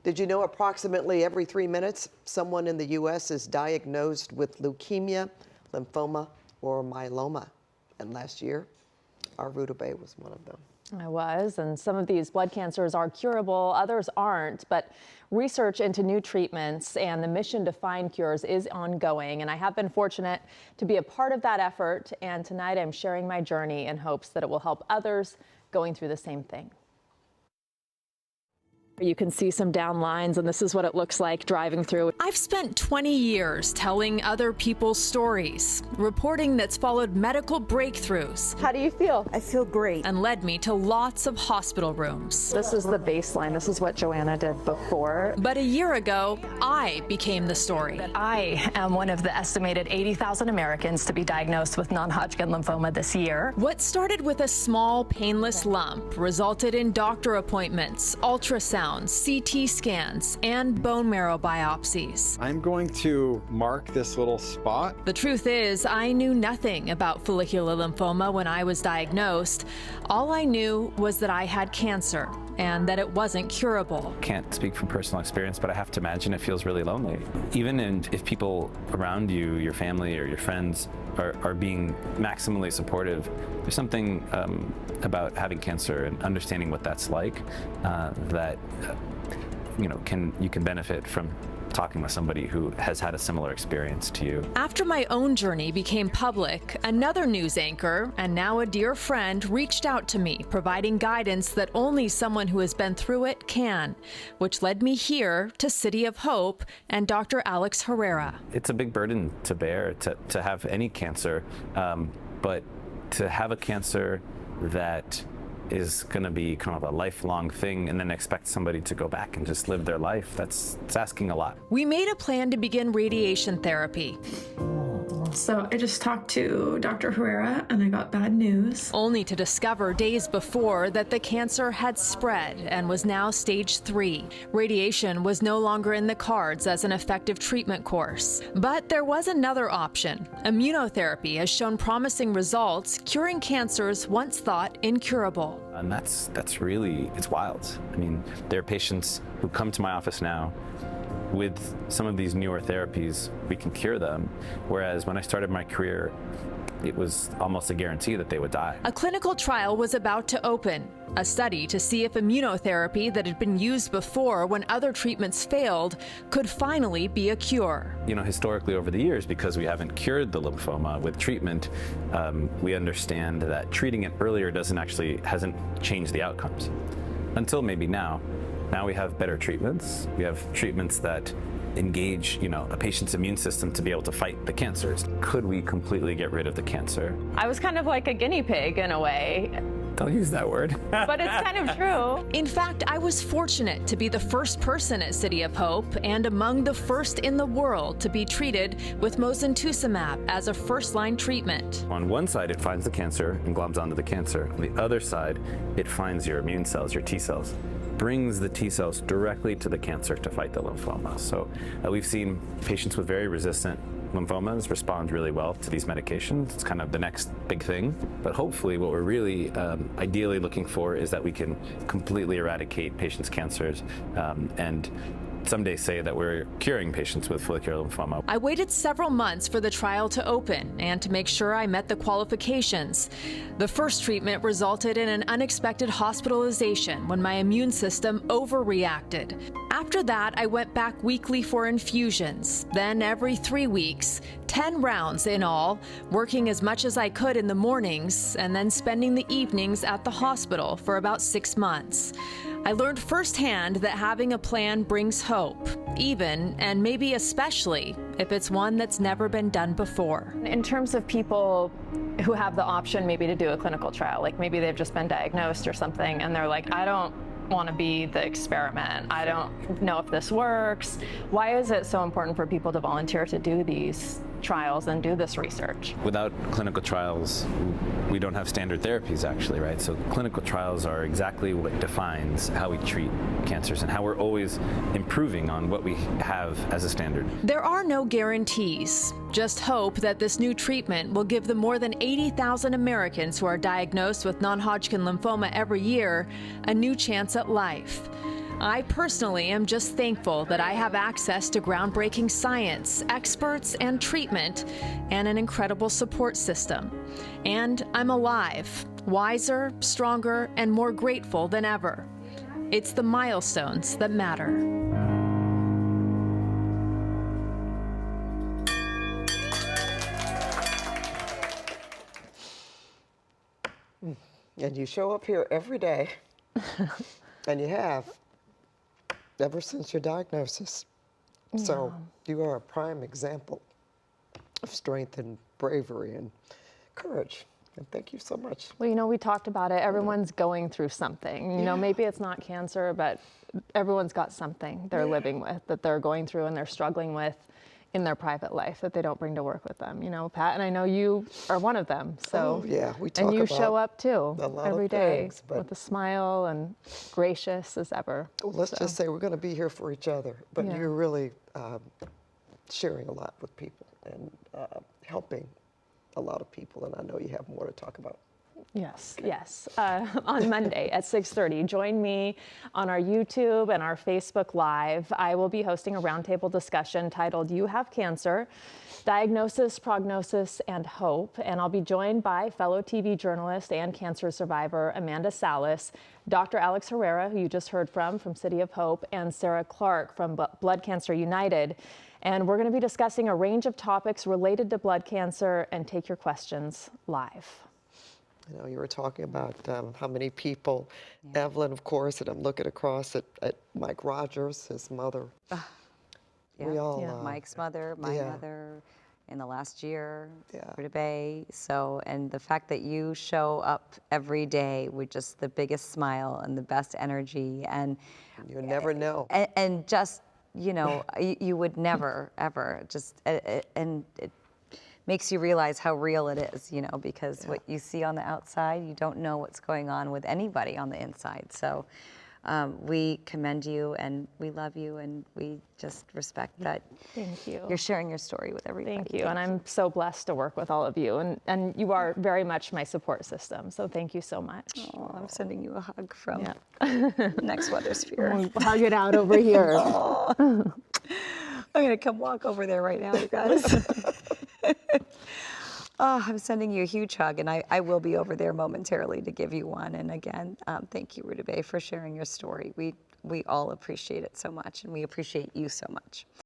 Did you know approximately every 3 minutes, someone in the U.S. is diagnosed with leukemia, lymphoma, or myeloma? And last year, our Rudabeh was one of them. I was, and some of these blood cancers are curable, others aren't, but research into new treatments and the mission to find cures is ongoing, and I have been fortunate to be a part of that effort, and tonight I'm sharing my journey in hopes that it will help others going through the same thing. You can see some down lines, and this is what it looks like driving through. I've spent 20 years telling other people's stories, reporting that's followed medical breakthroughs. How do you feel? I feel great. And led me to lots of hospital rooms. This is the baseline. This is what Joanna did before. But a year ago, I became the story. I am one of the estimated 80,000 Americans to be diagnosed with non-Hodgkin lymphoma this year. What started with a small, painless lump resulted in doctor appointments, ultrasound, CT scans, and bone marrow biopsies. I'm going to mark this little spot. The truth is, I knew nothing about follicular lymphoma when I was diagnosed. All I knew was that I had cancer and that it wasn't curable. Can't speak from personal experience, but I have to imagine it feels really lonely. Even if people around you, your family or your friends, are being maximally supportive, there's something about having cancer and understanding what that's like that you can benefit from talking with somebody who has had a similar experience to you. After my own journey became public, another news anchor, and now a dear friend, reached out to me, providing guidance that only someone who has been through it can, which led me here to City of Hope and Dr. Alex Herrera. It's a big burden to bear to have any cancer, but to have a cancer that is going to be kind of a lifelong thing and then expect somebody to go back and just live their life. It's asking a lot. We made a plan to begin radiation therapy. So I just talked to Dr. Herrera and I got bad news. Only to discover days before that the cancer had spread and was now stage 3. Radiation was no longer in the cards as an effective treatment course. But there was another option. Immunotherapy has shown promising results, curing cancers once thought incurable. And that's really, it's wild. I mean, there are patients who come to my office now with some of these newer therapies, we can cure them. Whereas when I started my career, it was almost a guarantee that they would die. A clinical trial was about to open, a study to see if immunotherapy that had been used before when other treatments failed could finally be a cure. You know, historically over the years, because we haven't cured the lymphoma with treatment, we understand that treating it earlier hasn't changed the outcomes. Until maybe now. Now we have better treatments. We have treatments that engage, a patient's immune system to be able to fight the cancers. Could we completely get rid of the cancer? I was kind of like a guinea pig in a way. Don't use that word. But it's kind of true. In fact, I was fortunate to be the first person at City of Hope and among the first in the world to be treated with mosunetuzumab as a first-line treatment. On one side, it finds the cancer and gloms onto the cancer. On the other side, it finds your immune cells, your T cells. Brings the T cells directly to the cancer to fight the lymphoma. So we've seen patients with very resistant lymphomas respond really well to these medications. It's kind of the next big thing. But hopefully what we're really ideally looking for is that we can completely eradicate patients' cancers and someday say that we're curing patients with follicular lymphoma. I waited several months for the trial to open and to make sure I met the qualifications. The first treatment resulted in an unexpected hospitalization when my immune system overreacted. After that, I went back weekly for infusions, then every 3 weeks, 10 rounds in all, working as much as I could in the mornings and then spending the evenings at the hospital for about 6 months. I learned firsthand that having a plan brings hope, even and maybe especially if it's one that's never been done before. In terms of people who have the option maybe to do a clinical trial, like maybe they've just been diagnosed or something and they're like, I don't want to be the experiment. I don't know if this works. Why is it so important for people to volunteer to do these trials and do this research? Without clinical trials, we don't have standard therapies actually, right? So clinical trials are exactly what defines how we treat cancers and how we're always improving on what we have as a standard. There are no guarantees, just hope that this new treatment will give the more than 80,000 Americans who are diagnosed with non-Hodgkin lymphoma every year a new chance at life. I personally am just thankful that I have access to groundbreaking science, experts, and treatment, and an incredible support system. And I'm alive, wiser, stronger, and more grateful than ever. It's the milestones that matter. And you show up here every day, and you have ever since your diagnosis. So you are a prime example of strength and bravery and courage. And thank you so much. Well, you know, we talked about it. Everyone's going through something. You know, maybe it's not cancer, but everyone's got something they're living with, that they're going through and they're struggling with in their private life that they don't bring to work with them. You know, Pat, and I know you are one of them. So, yeah, we talk and you about show up too a lot every of day things, but with a smile and gracious as ever. well, let's just say we're going to be here for each other. But Yeah. you're really sharing a lot with people and helping a lot of people. And I know you have more to talk about. Yes, yes. On Monday at 6:30, join me on our YouTube and our Facebook Live. I will be hosting a roundtable discussion titled "You Have Cancer: Diagnosis, Prognosis, and Hope." And I'll be joined by fellow TV journalist and cancer survivor Amanda Salas, Dr. Alex Herrera, who you just heard from City of Hope, and Sarah Clark from Blood Cancer United. And we're going to be discussing a range of topics related to blood cancer and take your questions live. You know, you were talking about how many people, Evelyn, of course, and I'm looking across at Mike Rogers, his mother. We all, Mike's mother, my yeah. mother, in the last year, Yeah. Rudabeh. So, and the fact that you show up every day with just the biggest smile and the best energy, and You never know. and just, you know, you would never ever just, and it makes you realize how real it is, you know, because what you see on the outside, you don't know what's going on with anybody on the inside. So we commend you and we love you and we just respect that. Thank you. You're sharing your story with everybody. Thank you. And I'm so blessed to work with all of you. And you are very much my support system. So thank you so much. Oh, I'm sending you a hug from Yeah. next weather sphere. We'll hug it out over here. I'm going to come walk over there right now, you guys. Oh, I'm sending you a huge hug, and I will be over there momentarily to give you one. And again, thank you, Rudabeh, for sharing your story. We all appreciate it so much, and we appreciate you so much.